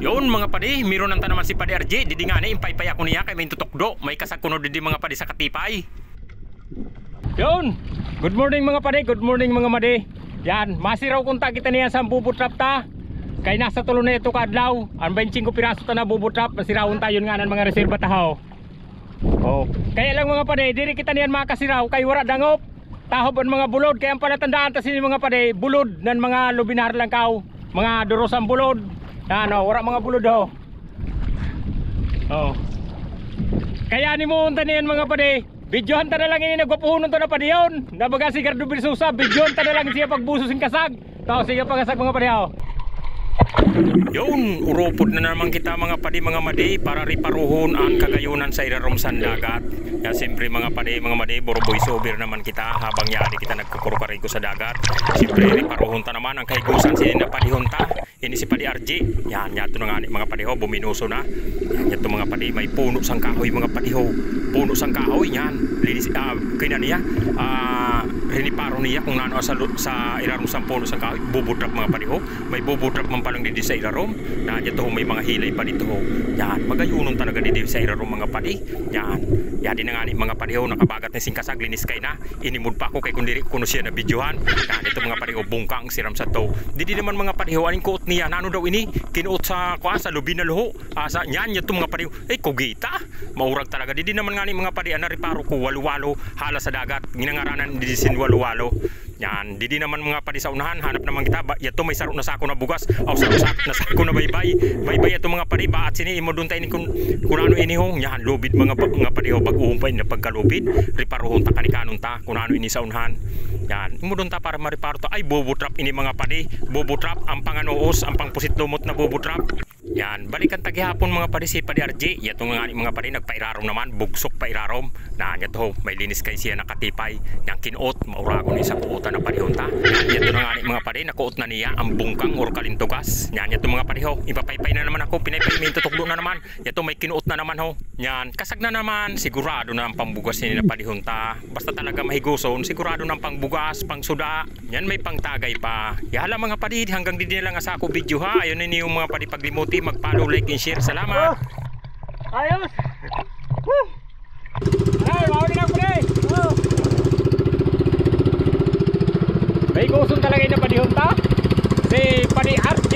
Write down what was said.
Yun mga padi, meron nang tanaman si Padi RJ. Didi nga na impay-pay ako niya kay may tutokdo. May kasagkunod didi mga padi sa katipay. Yun. Good morning mga padi, good morning mga madi. Yan, masiraw kunta kita niya sa bubutrap ta. Kay nasa tulo na ito kaadlaw. Ang 25 piraso ta na bubutrap, masirawon tayo nga ng mga reserba tahaw. Oh, kaya lang mga padi, diri kita niyan makasiraw kay wala dangop. Tahob ang mga bulod, kaya ang palatandaan ta sini mga padi, bulod nan mga lubinar lang kaw. Mga durosang bulod. Yan o, wala mga bulod o. Oh. Kaya ni mo unta niyan mga padi, videohan ta na lang ini nagwapuhunon to na padi yun. Nabaga si Gardo Birsusa, videohan ta na lang siya pagbuso sing kasag. Tao sige pagasag mga padi o. Yun, uropod na naman kita mga padi mga madi para riparuhon ang kagayunan sa irarom sa dagat. Yan siyempre mga padi mga madi, buro voice over naman kita habang yari kita nagkukurukarigo sa dagat. Siyempre riparuhon ta naman ang kahigusan sinin na padihon ta. Ini si Padi RJ. Yan, yato na nga mga padiho, buminuso na. Yan, yato mga padi, may puno sang kahoy mga padiho. Puno sang kahoy yan. Linis, kaya niya, riniparo niya kung nano sa ilarom sang puno sang kahoy. Bubutrap mga padiho. May bubutrap man palang didi sa ilarom. Na yato may mga hilay pa dito. Yan, magayunon talaga didi sa ilarom mga padi. Yan, yan din na nga ni mga padiho, nakabagat ni singkasag, linis kay na. Inimod pa ako kay kundiri kuno siya na videohan. Yan, ito mga padiho, bungkang siram sa to. Didi naman mga padiho, aning kuot niya, nano daw ini, kinuot sa sa lubi na luho. Sa yan, yato mga padiho, kugita. Maurag talaga. Didi naman nga ni mga padi, nariparo ko, walu-walo, hala sa dagat. Ginangaranan didi sin walu-walo. Yan, didi naman mga padi sa unahan, hanap naman kita, yato may sarok na sako na bugas, o sarok na sako na baybay. Baybay yato mga padi, baat sini, imo dun tayo kung ano ini ho. Yan, lubid mga padi ho, pag-uumpay na pagkalubid, riparuhon ta kanikanon ta, kung ano ini sa unahan. Yan, imo dun ta para mariparo to, ay bubutrap ini mga padi, bubutrap, ang panganuos, ang pangpusit lumot na bubutrap. Yan, balikan tagihapon mga padi si Padi RJ. Yato nga ni mga padi nagpairarom naman, bugsok pairarom. Na yato may linis kay siya nakatipay. Yang kinuot mauragon ni sa kuutan na padihon ta. Yato nga ni mga padi nakuot na niya ang bungkang or kalintugas. Yan yato mga padi ho, ipapaypay na naman ako, pinaypay min tutukdo na naman. Yato may kinuot na naman ho. Yan, kasag na naman, sigurado na ang pambugas ni na padihon ta. Basta talaga mahiguson, sigurado na ang pangbugas, pangsuda. Yan may pangtagay pa. Yahala mga padi, hanggang didi na lang sa ako video ha. Ayun ni yung mga padi paglimuti, mag-follow, like, and share. Salamat! Ayos! Ay, mauli lang pre! May gusto talaga yung napadihon ta? Si Padi RJ!